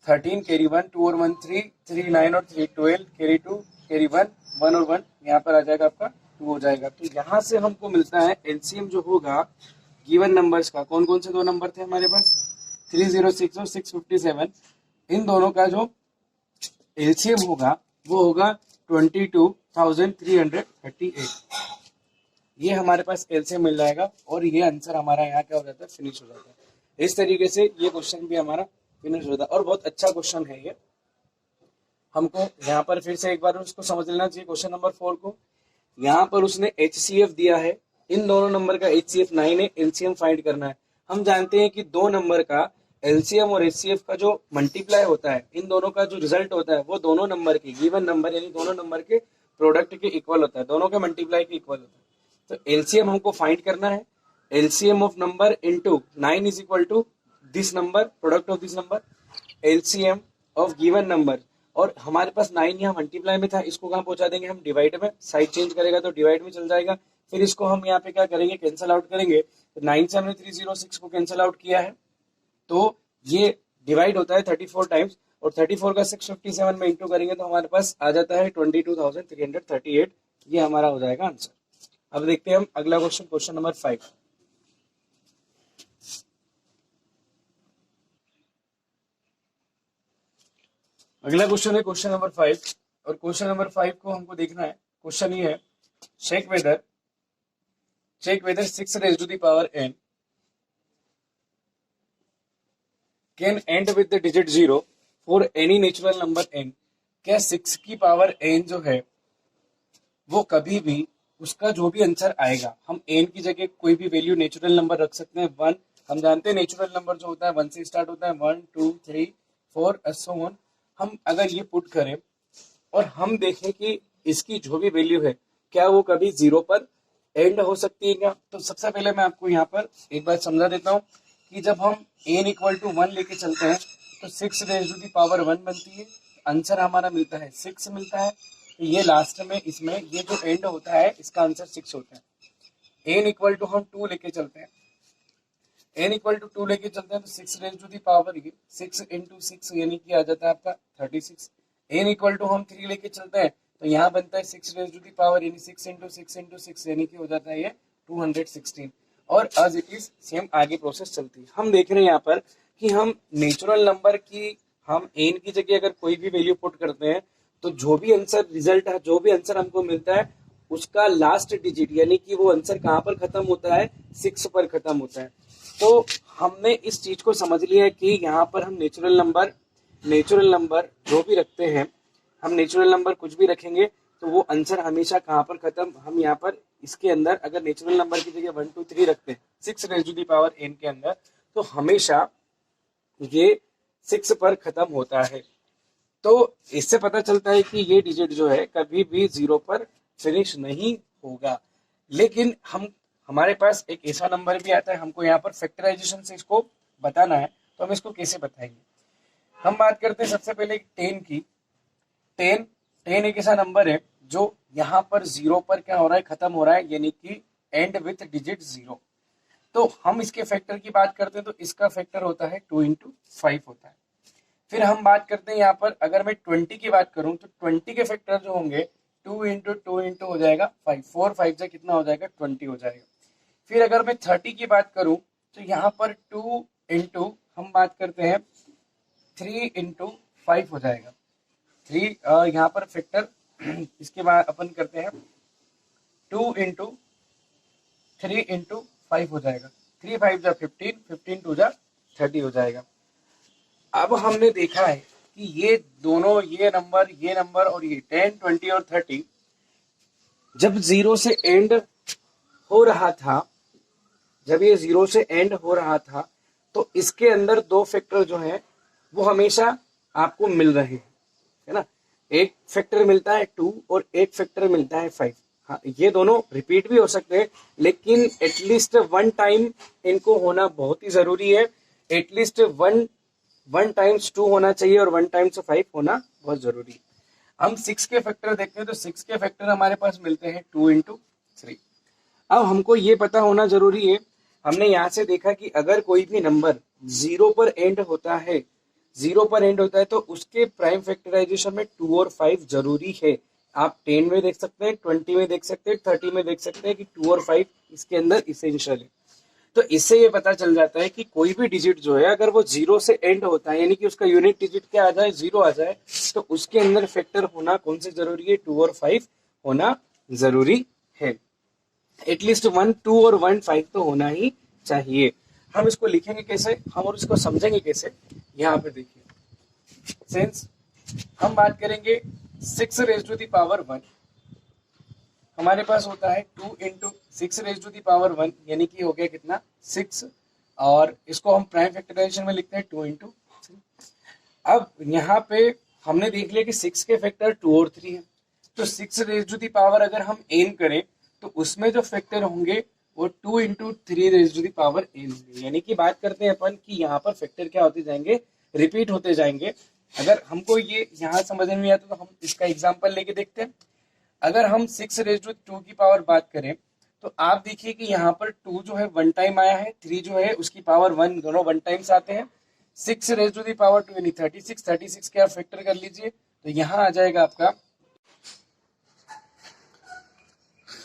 13, कैरी 1, 2 और 1 3, 3 9 और 3 12, कैरी 2, कैरी 1 1 और 1 यहाँ पर आ जाएगा आपका 2 हो जाएगा। तो यहाँ से हमको मिलता है एलसीएम जो होगा गिवन नंबर्स का, कौन कौन से दो नंबर थे हमारे पास, 306 और 657, इन दोनों का जो एलसीएम होगा वो होगा 22,338, ये हमारे पास एलसीएम मिल जाएगा, और ये आंसर हमारा यहाँ क्या हो जाता है, फिनिश हो जाता है। इस तरीके से ये क्वेश्चन भी हमारा फिनिश होता है, और बहुत अच्छा क्वेश्चन है ये। हमको यहाँ पर फिर से एक बार उसको समझ लेना चाहिए क्वेश्चन नंबर 4 को। यहाँ पर उसने HCF दिया है, इन दोनों नंबर का HCF 9 है, एलसीएम फाइंड करना है। हम जानते हैं कि दो नंबर का एलसीएम और HCF का जो मल्टीप्लाई होता है, इन दोनों का जो रिजल्ट होता है वो दोनों नंबर के गिवन नंबर यानी दोनों नंबर के प्रोडक्ट के इक्वल होता है, दोनों के मल्टीप्लाई के इक्वल होता है। तो एलसीएम हमको फाइंड करना है, LCM of number into 9 is equal to this number, product of this number, LCM of given number, और हमारे पास 9 यहाँ मल्टीप्लाई में था, इसको कहाँ पहुंचा देंगे हम, डिवाइड में, साइड चेंज करेगा तो डिवाइड में चल जाएगा, फिर इसको हम यहाँ पे क्या करेंगे, कैंसिल आउट करेंगे, तो 9 से हमने 306 को कैंसिल आउट किया है, तो ये डिवाइड होता है 34 टाइम्स, और 34 का 657 में इंटू करेंगे तो हमारे पास आ जाता है 22,338, ये हमारा हो जाएगा आंसर। अब देखते हैं हम अगला क्वेश्चन, क्वेश्चन नंबर 5। अगला क्वेश्चन है क्वेश्चन नंबर 5, और क्वेश्चन नंबर 5 को हमको देखना है। क्वेश्चन ये है, check whether 6 raised to the power n can end with the digit 0 for any natural number n। क्या 6 की पावर n जो है वो कभी भी उसका जो भी आंसर आएगा, हम n की जगह कोई भी वैल्यू नेचुरल नंबर रख सकते हैं, 1, हम जानते हैं नेचुरल नंबर जो होता है 1 से स्टार्ट होता है, 1 2 3 4 सो ऑन। हम अगर ये पुट करें और हम देखें कि इसकी जो भी वैल्यू है क्या वो कभी 0 पर एंड हो सकती है क्या, तो सबसे पहले मैं आपको यहाँ पर एक बार समझा देता हूँ कि जब हम n इक्वल टू 1 लेके चलते हैं तो 6 रेज़ टू दी पावर 1 बनती है, आंसर हमारा मिलता है 6 मिलता है, तो ये लास्ट में इसमें ये जो एंड होता है इसका आंसर 6 होता है। n इक्वल टू हम 2 लेके चलते हैं, n इक्वल टू 2 लेके चलते हैं तो 6 raise to the power 6 into 6 यानी कि आ जाता है आपका 36। n इक्वल टू हम 3 लेके चलते हैं तो यहाँ बनता है 6 रेज़ टू दी पावर यानी 6 इंटू 6 इंटू 6 यानी कि हो जाता है ये 216, और एज इट इज सेम आगे प्रोसेस चलती है। हम देख रहे हैं यहाँ पर कि हम नेचुरल नंबर की हम n की जगह अगर कोई भी वैल्यू पुट करते हैं तो जो भी आंसर रिजल्ट है, जो भी आंसर हमको मिलता है उसका लास्ट डिजिट यानी कि वो आंसर कहाँ पर खत्म होता है, 6 पर खत्म होता है। तो हमने इस चीज को समझ लिया है कि यहाँ पर हम नेचुरल नंबर जो भी रखते हैं, हम नेचुरल नंबर कुछ भी रखेंगे तो वो आंसर हमेशा कहाँ पर खत्म, हम यहाँ पर इसके अंदर अगर नेचुरल नंबर की जगह 1 2 3 रखते हैं 6 raise to the power n के अंदर, तो हमेशा ये 6 पर खत्म होता है। तो इससे पता चलता है कि ये डिजिट जो है कभी भी 0 पर फिनिश नहीं होगा। लेकिन हमारे पास एक ऐसा नंबर भी आता है, हमको यहाँ पर फैक्टराइजेशन से इसको बताना है, तो हम इसको कैसे बताएंगे। हम बात करते हैं सबसे पहले 10 की। 10 एक ऐसा नंबर है जो यहाँ पर 0 पर क्या हो रहा है, खत्म हो रहा है, यानी कि एंड विथ डिजिट 0। तो हम इसके फैक्टर की बात करते हैं तो इसका फैक्टर होता है 2 इंटू 5 होता है। फिर हम बात करते हैं यहाँ पर अगर मैं 20 की बात करूं तो 20 के फैक्टर जो होंगे 2 इंटू हो जाएगा 5, 4 5 से कितना हो जाएगा 20 हो जाएगा। फिर अगर मैं 30 की बात करूं तो यहाँ पर 2 इंटू हम बात करते हैं 3 इंटू 5 हो जाएगा। 3 यहाँ पर फैक्टर इसके बाद अपन करते हैं 2 इंटू 3 इंटू 5 हो जाएगा, 3 5 जा 15, 15 2 जा 30 हो जाएगा। अब हमने देखा है कि ये दोनों ये नंबर और ये 10 20 और 30 जब 0 से एंड हो रहा था जब ये 0 से एंड हो रहा था तो इसके अंदर दो फैक्टर जो है वो हमेशा आपको मिल रहे हैं, है ना। एक फैक्टर मिलता है 2 और एक फैक्टर मिलता है 5। हाँ, ये दोनों रिपीट भी हो सकते हैं, लेकिन एटलीस्ट वन टाइम इनको होना बहुत ही जरूरी है। एटलीस्ट वन टाइम्स 2 होना चाहिए और 1 टाइम्स 5 होना बहुत जरूरी है। हम 6 के फैक्टर देखते हैं तो 6 के फैक्टर हमारे पास मिलते हैं 2 इंटू 3। अब हमको ये पता होना जरूरी है, हमने यहाँ से देखा कि अगर कोई भी नंबर 0 पर एंड होता है, 0 पर एंड होता है तो उसके प्राइम फैक्टराइजेशन में 2 और 5 जरूरी है। आप 10 में देख सकते हैं, 20 में देख सकते हैं, 30 में देख सकते हैं कि 2 और 5 इसके अंदर इसेंशियल है। तो इससे ये पता चल जाता है कि कोई भी डिजिट जो है अगर वो 0 से एंड होता है, यानी कि उसका यूनिट डिजिट क्या आ जाए, 0 आ जाए, तो उसके अंदर फैक्टर होना कौन से जरूरी है, 2 और 5 होना जरूरी है। एटलीस्ट 1 2 और 1 5 तो होना ही चाहिए। हम इसको लिखेंगे कैसे, हम और इसको समझेंगे कैसे, यहाँ पे देखिए। सिंस हम बात करेंगे 6 रेज टू द पावर 1, हमारे पास होता है 2 into 6 raise to the power 1, यानी कि हो गया कितना 6, और इसको हम प्राइम फैक्टराइजेशन में लिखते हैं 2 इंटू 3। अब यहाँ पे हमने देख लिया कि 6 के फैक्टर 2 और 3 है, तो 6 रेज टू द पावर अगर हम एन करें तो उसमें जो फैक्टर होंगे वो 2 into 3 raise to the power n होंगे। यानी कि बात करते हैं अपन कि यहाँ पर फैक्टर क्या होते जाएंगे, रिपीट होते जाएंगे। अगर हमको ये यहाँ समझ में नहीं आता तो हम इसका एग्जाम्पल लेके देखते हैं। अगर हम 6 रेज टू 2 की पावर बात करें तो आप देखिए कि यहाँ पर 2 जो है 1 टाइम आया है, 3 जो है उसकी पावर 1, दोनों 1 टाइम्स आते हैं। 6 रेज टू दी पावर 2 यानी 36 के आप फैक्टर कर लीजिए तो यहाँ आ जाएगा आपका,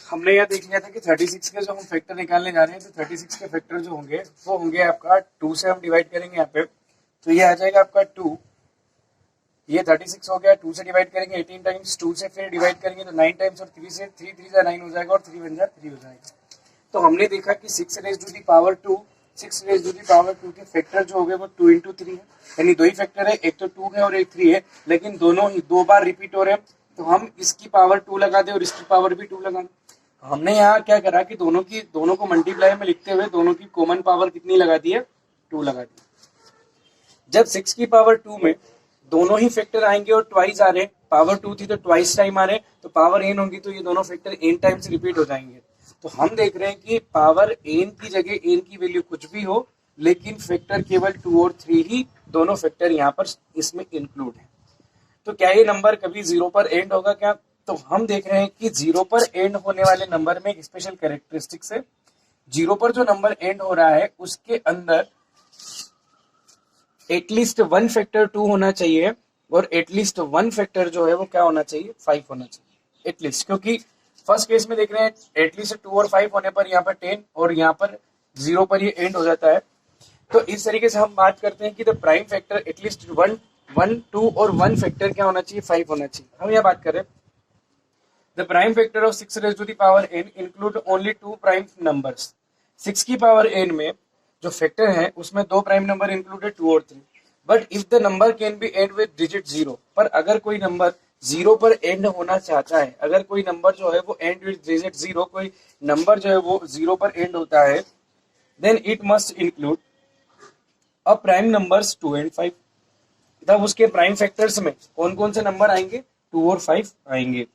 हमने यह देख लिया था कि 36 के जो हम फैक्टर निकालने जा रहे हैं तो 36 के फैक्टर जो होंगे वो होंगे आपका 2 से हम डिवाइड करेंगे यहाँ पे, तो ये आ जाएगा आपका 2, ये 36 हो गया, 2 से डिवाइड करेंगे 18 टाइम्स, 2 से फिर डिवाइड करेंगे तो 9 टाइम्स, और 3 से 3 3 जा 9 हो जाएगा और 3 1 जा 3 हो जाएगा। तो हमने देखा कि 6 raise to the power 2, 6 raise to the power 2 के फैक्टर जो हो गए वो 2 इंटू 3 है, यानी दो ही फैक्टर है, एक तो 2 है और एक 3 है, लेकिन दोनों ही 2 बार रिपीट हो रहे हैं, तो हम इसकी पावर 2 लगा दे और इसकी पावर भी 2 लगा दें। हमने यहाँ क्या करा कि दोनों को मल्टीप्लाई में लिखते हुए दोनों की कॉमन पावर कितनी लगा दी है, 2 लगा दी। जब 6 की पावर 2 में दोनों ही फैक्टर आएंगे और ट्वाइस आ रहे, पावर 2 थी तो ट्वाइस टाइम आ रहे, तो पावर एन होगी तो ये दोनों फैक्टर एन टाइम्स रिपीट हो जाएंगे। तो हम देख रहे हैं कि पावर एन की जगह एन की वैल्यू कुछ भी हो, लेकिन फैक्टर केवल 2 और 3 ही दोनों फैक्टर यहाँ पर इसमें इंक्लूड है। तो क्या ये नंबर कभी 0 पर एंड होगा क्या, तो हम देख रहे हैं कि 0 पर एंड होने वाले नंबर में एक स्पेशल कैरेक्टरिस्टिक्स है। 0 पर जो नंबर एंड हो रहा है उसके अंदर एटलीस्ट 1 फैक्टर 2 होना चाहिए और एटलीस्ट 1 फैक्टर जो है वो क्या होना चाहिए, 5 होना चाहिए एटलीस्ट, क्योंकि फर्स्ट केस में देख रहे हैं एटलीस्ट 2 और 5 होने पर यहाँ पर 10 और यहाँ पर 0 पर ये एंड हो जाता है। तो इस तरीके से हम बात करते हैं कि द प्राइम फैक्टर एटलीस्ट 1 2 और 1 फैक्टर क्या होना चाहिए, 5 होना चाहिए। हम यहाँ बात करें the prime factor of 6 raise to the power n include only 2 prime numbers. 6 की पावर n में जो फैक्टर है उसमें 2 प्राइम नंबर इंक्लूडेड 2 और 3, but if the number can be and with digit 0, पर अगर कोई नंबर 0 पर एंड होना चाहता है, अगर कोई नंबर जो है वो एंड विद डिजिट 0, कोई नंबर जो है वो 0 पर एंड होता है, then it must include a prime numbers 2 and 5। तब उसके प्राइम फैक्टर्स में कौन कौन से नंबर आएंगे, 2 और 5 आएंगे।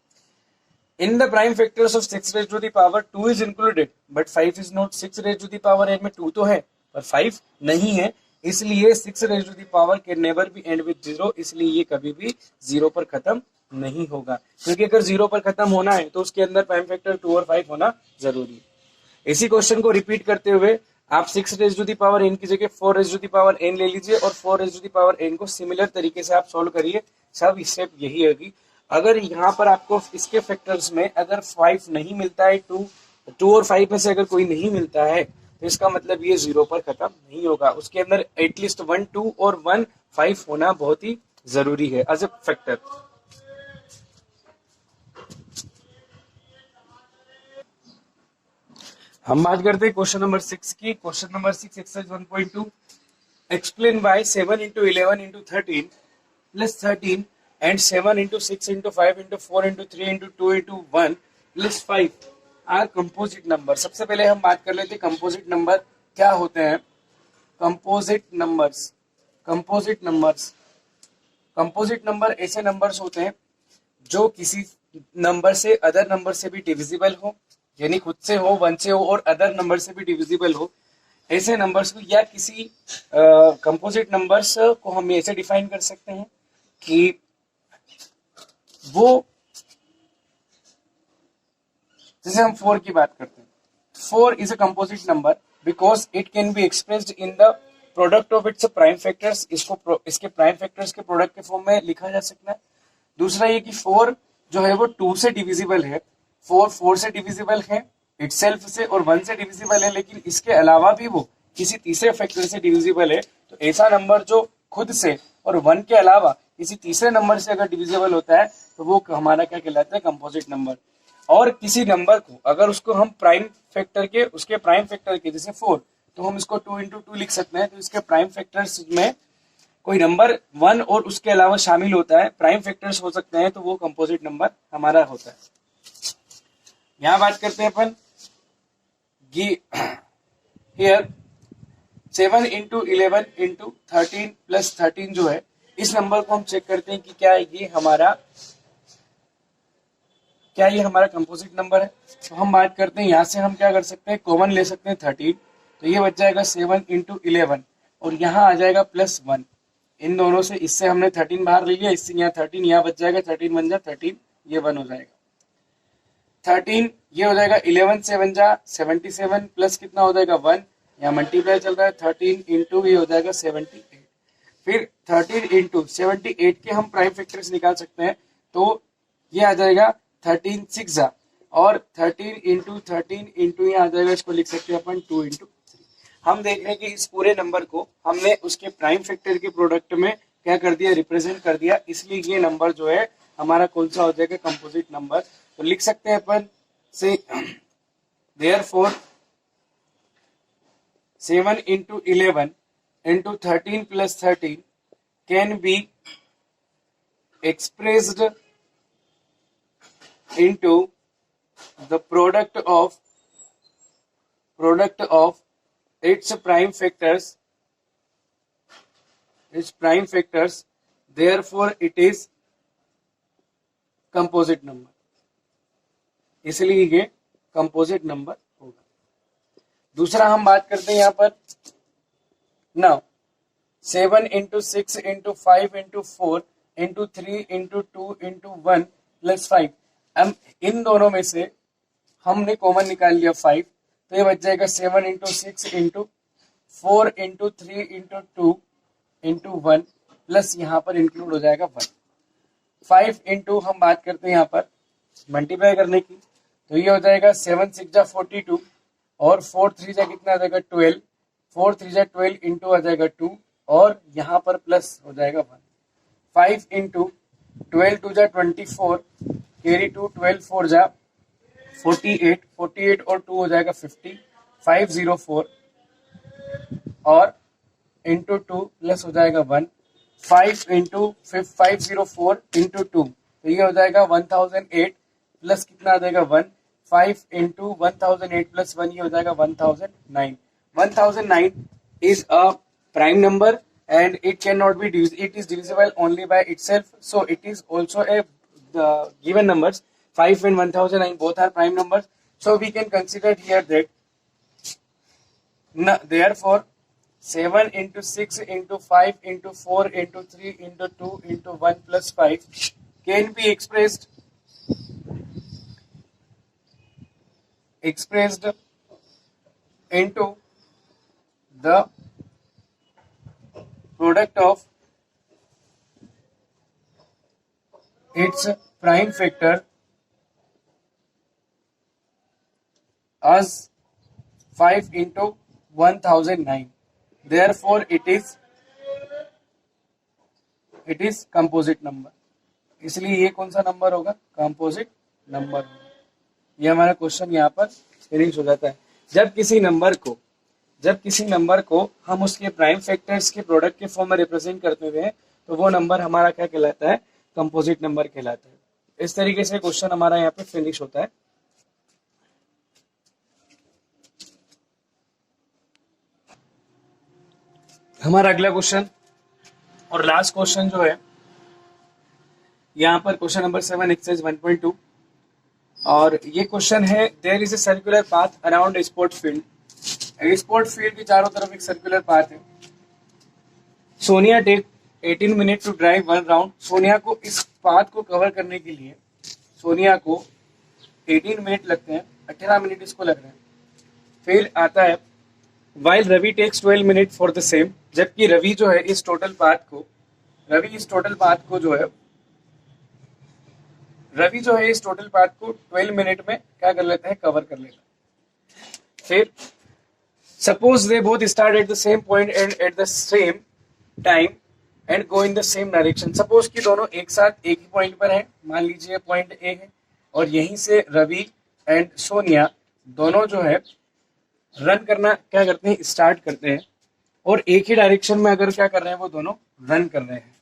In the prime factors of 6 raised to the power 2 is included, but 5 is not। 6 raised to the power n में 2 तो है पर 5 नहीं है, इसलिए 6 raised to the power can never be end with 0, इसलिए ये कभी भी 0 पर खत्म नहीं होगा, क्योंकि अगर 0 पर खत्म होना है तो उसके अंदर प्राइम फैक्टर 2 और 5 होना जरूरी है। इसी क्वेश्चन को रिपीट करते हुए आप 6 raise to the power n की जगह 4 raise to the power n ले लीजिए और 4 raise to the power n को सिमिलर तरीके से आप सॉल्व करिए। सब स्टेप यही होगी। अगर यहाँ पर आपको इसके फैक्टर्स में अगर 5 नहीं मिलता है, 2 और 5 में से अगर कोई नहीं मिलता है तो इसका मतलब ये 0 पर खत्म नहीं होगा। उसके अंदर एटलीस्ट 1 2 और 1 5 होना बहुत ही जरूरी है एज ए फैक्टर। हम बात करते हैं क्वेश्चन नंबर 6 की। Question number 6 exercise 1.2, explain why 7 into 11 into 13 plus 13 and 7 into 6 into 5 into 4 into 3 into 2 into 1 plus 5 are composite number. सबसे पहले हम बात कर लेते हैं कंपोजिट नंबर क्या होते हैं। Composite numbers, composite numbers, composite number ऐसे नंबर्स होते हैं जो किसी नंबर से अदर नंबर से भी डिविजिबल हो, यानी खुद से हो, वन से हो और अदर नंबर से भी डिविजिबल हो, ऐसे नंबर्स को, या किसी कंपोजिट नंबर्स को हम ऐसे डिफाइन कर सकते हैं कि वो, जैसे हम 4 की बात करते हैं, 4 is a composite number because it can be expressed in the product of its prime factors. इसको इसके प्राइम फैक्टर्स के प्रोडक्ट के फॉर्म में लिखा जा सकता है। दूसरा ये कि 4 जो है वो 2 से डिविजिबल है, 4 से डिविजिबल है इटसेल्फ से, और 1 से डिविजिबल है, लेकिन इसके अलावा भी वो किसी तीसरे फैक्टर से डिविजिबल है। तो ऐसा नंबर जो खुद से और 1 के अलावा किसी तीसरे नंबर से अगर डिविजिबल होता है तो वो हमारा क्या कहलाता है, कंपोजिट नंबर। और किसी नंबर को अगर उसको हम प्राइम फैक्टर के, उसके प्राइम फैक्टर के, जैसे 4, तो हम इसको 2 into 2 लिख सकते हैं। तो इसके प्राइम फैक्टर्स में कोई नंबर 1 और उसके अलावा शामिल होता है, प्राइम फैक्टर्स हो सकते हैं, तो वो कंपोजिट नंबर हमारा होता है। यहां बात करते हैं अपन हियर 7 into 11 into 13 plus 13 जो है, इस नंबर को हम चेक करते हैं कि क्या ये हमारा कंपोजिट नंबर है। तो हम बात करते हैं, यहाँ से हम क्या कर सकते हैं, कॉमन ले सकते हैं 13, तो ये बच जाएगा 7 into 11 और यहाँ आ जाएगा +1। इन दोनों से, इससे हमने 13 बाहर ले लिया, इससे यहाँ 13 यहाँ बच जाएगा, 13 बन जा 13, ये 1 हो जाएगा। 13 ये हो जाएगा, 11 से बन जा 77 प्लस कितना हो जाएगा 1, यहाँ मल्टीप्लाई चल रहा है, 13 इंटू ये हो जाएगा 78। फिर 13 इंटू 78 के हम प्राइम फैक्टर्स निकाल सकते हैं, तो ये आ जाएगा 13 6 जा, और 13 इंटू 13 इंटू ये आ जाएगा, इसको लिख सकते हैं अपन 2 into 3। हम देख रहे हैं कि इस पूरे नंबर को हमने उसके प्राइम फैक्टर के प्रोडक्ट में क्या कर दिया, रिप्रेजेंट कर दिया, इसलिए ये नंबर जो है हमारा कौन सा हो जाएगा, कंपोजिट नंबर। तो लिख सकते हैं अपन से, therefore 7 into 11 into 13 plus 13 can be expressed into the product of its prime factors, therefore it is composite number, इसलिए ये कंपोजिट नंबर होगा। दूसरा हम बात करते हैं यहाँ पर, now 7 into 6 into 5 into 4 into 3 into 2 into 1 plus 5। हम इन दोनों में से हमने कॉमन निकाल लिया 5, तो ये बच जाएगा 7 into 6 into 4 into 3 into 2 into 1 plus यहाँ पर इंक्लूड हो जाएगा 1। 5 इंटू हम बात करते हैं यहाँ पर मल्टीप्लाई करने की, तो ये हो जाएगा 7 6 जा 42 और 4 3 जा कितना आ जाएगा 12, 4 3 जा 12 इंटू आ जाएगा 2 और यहाँ पर प्लस हो जाएगा 1। 5 इंटू 12 2 जा 24, कैरी 2, 12 4 जा 48, 48 और 2 हो जाएगा 50, 504 और इंटू 2 प्लस हो जाएगा 1। 5 इंटू 504 इंटू 2, तो ये हो जाएगा 1008 प्लस कितना आ जाएगा 1। 5 इंटू 1008 प्लस 1, ये हो जाएगा 1009। 1009 is a prime number and it cannot be it is divisible only by itself, so it is also a the given numbers 5 and 1009 both are prime numbers, so we can consider here that therefore 7 into 6 into 5 into 4 into 3 into 2 into 1 plus 5 can be expressed into the product of its prime factor as 5 into 1009, therefore it is composite number, इसलिए ये कौन सा number होगा, composite number होगा। ये हमारा question यहाँ पर फिनिश हो जाता है। जब किसी नंबर को हम उसके प्राइम फैक्टर्स के प्रोडक्ट के फॉर्म में रिप्रेजेंट करते हुए तो वो नंबर हमारा क्या कहलाता है, कंपोजिट नंबर कहलाता है। इस तरीके से क्वेश्चन हमारा यहाँ पे फिनिश होता है। हमारा अगला क्वेश्चन और लास्ट क्वेश्चन जो है यहाँ पर क्वेश्चन नंबर 7 एक्सरसाइज 1.2 और ये क्वेश्चन है there is a circular path around sport field. Sport field के चारों तरफ एक सर्कुलर पाथ है। Sonia take 18 minute to drive 1 round. सोनिया को इस पाथ को कवर करने के लिए सोनिया को 18 मिनट लगते हैं, 18 मिनट इसको लग रहे हैं। फिर आता है while Ravi takes 12 minute for the same, जबकि रवि जो है इस टोटल पाथ को इस टोटल पाथ को 12 मिनट में क्या कर लेते हैं, कवर कर लेते हैं। फिर suppose they both start at the same point and at the same time and go in the same direction. Suppose कि दोनों एक साथ एक ही पॉइंट पर हैं, मान लीजिए पॉइंट ए है और यहीं से रवि एंड सोनिया दोनों जो है रन करना क्या करते हैं, स्टार्ट करते हैं और एक ही डायरेक्शन में अगर क्या कर रहे हैं, वो दोनों रन कर रहे हैं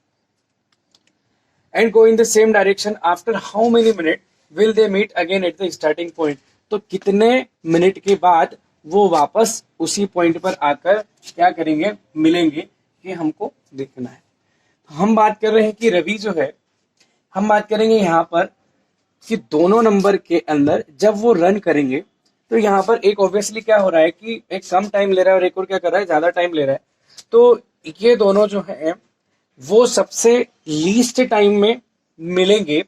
and go in the same direction. After how many minute will they meet again at the starting point. तो कितने मिनट के बाद वो वापस उसी पॉइंट पर आकर क्या करेंगे, मिलेंगे, ये हमको देखना है। तो हम बात कर रहे हैं कि रवि जो है, हम बात करेंगे यहाँ पर कि दोनों नंबर के अंदर जब वो रन करेंगे तो यहाँ पर एक ऑब्वियसली क्या हो रहा है कि एक कम टाइम ले रहा है और एक और क्या कर रहा है, ज्यादा टाइम ले रहा है। तो ये दोनों जो है वो सबसे लीस्ट टाइम में मिलेंगे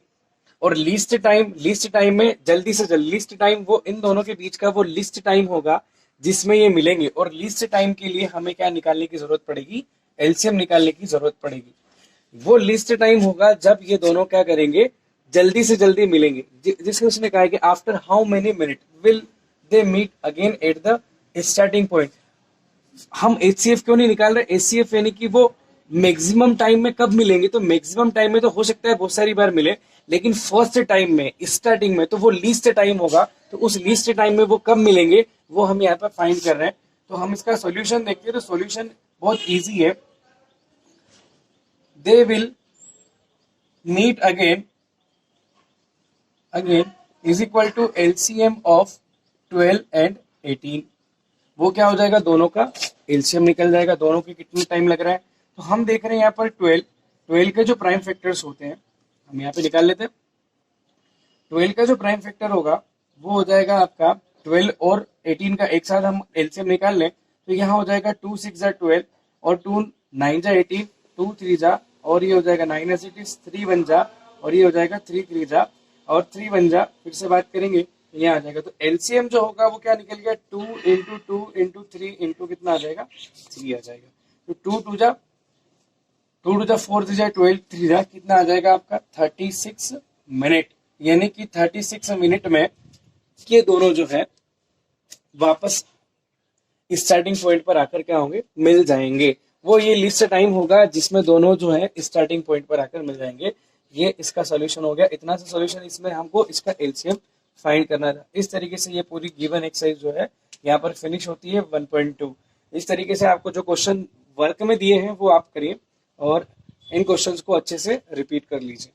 और लीस्ट टाइम में जल्दी से जल्दी लीस्ट टाइम वो इन दोनों के बीच का वो लीस्ट टाइम होगा जिसमें ये मिलेंगे। और लीस्ट टाइम के लिए हमें क्या निकालने की जरूरत पड़ेगी, एलसीएम निकालने की जरूरत पड़ेगी। वो लीस्ट टाइम होगा जब ये दोनों क्या करेंगे, जल्दी से जल्दी मिलेंगे। जिसमें उसने कहा है कि after how many minute will they meet again at the starting point. हम एचसीएफ क्यों नहीं निकाल रहे, एचसीएफ यानी कि वो मैक्सिमम टाइम में कब मिलेंगे। तो मैक्सिमम टाइम में तो हो सकता है बहुत सारी बार मिले, लेकिन फर्स्ट टाइम में, स्टार्टिंग में, तो वो लीस्ट टाइम होगा। तो उस लीस्ट टाइम में वो कब मिलेंगे, वो हम यहाँ पर फाइंड कर रहे हैं। तो हम इसका सॉल्यूशन देखते हैं। तो सॉल्यूशन बहुत इजी है। They will meet again is equal to LCM of 12 and 18। वो क्या हो जाएगा, दोनों का एलसीएम निकल जाएगा। दोनों के कितनी टाइम लग रहा है, तो हम देख रहे हैं यहाँ पर 12 के जो प्राइम फैक्टर्स होते हैं हम यहाँ पे निकाल लेते हैं। 12 का जो प्राइम फैक्टर होगा वो हो जाएगा आपका 12 और 18 का एक साथ हम एलसीएम निकाल लें तो यहाँ हो जाएगा 2 6 जा 12 और 2 9 जा 18, 2 3 जा और ये हो जाएगा 9 एज इट इज, 3 1 जा और ये हो जाएगा 3 3 जा और 3 1 जा। फिर से बात करेंगे यहाँ आ जाएगा। तो एलसीएम जो होगा वो क्या निकल गया, 2 इंटू 2 इंटू 3 इंटू कितना आ जाएगा, 3 आ जाएगा। तो 2 2 जा 4 3 जा 12 3 जा कितना आ जाएगा आपका 36 मिनट। यानी कि 36 मिनट में ये दोनों जो है वापस स्टार्टिंग पॉइंट पर आकर क्या होंगे, मिल जाएंगे। वो ये लिस्ट टाइम होगा जिसमें दोनों जो है स्टार्टिंग पॉइंट पर आकर मिल जाएंगे। ये इसका सॉल्यूशन हो गया। इतना सा सॉल्यूशन, इसमें हमको इसका एलसीएम फाइंड करना था। इस तरीके से ये पूरी गिवन एक्सरसाइज जो है यहाँ पर फिनिश होती है 1.2। इस तरीके से आपको जो क्वेश्चन वर्क में दिए हैं वो आप करिए और इन क्वेश्चंस को अच्छे से रिपीट कर लीजिए।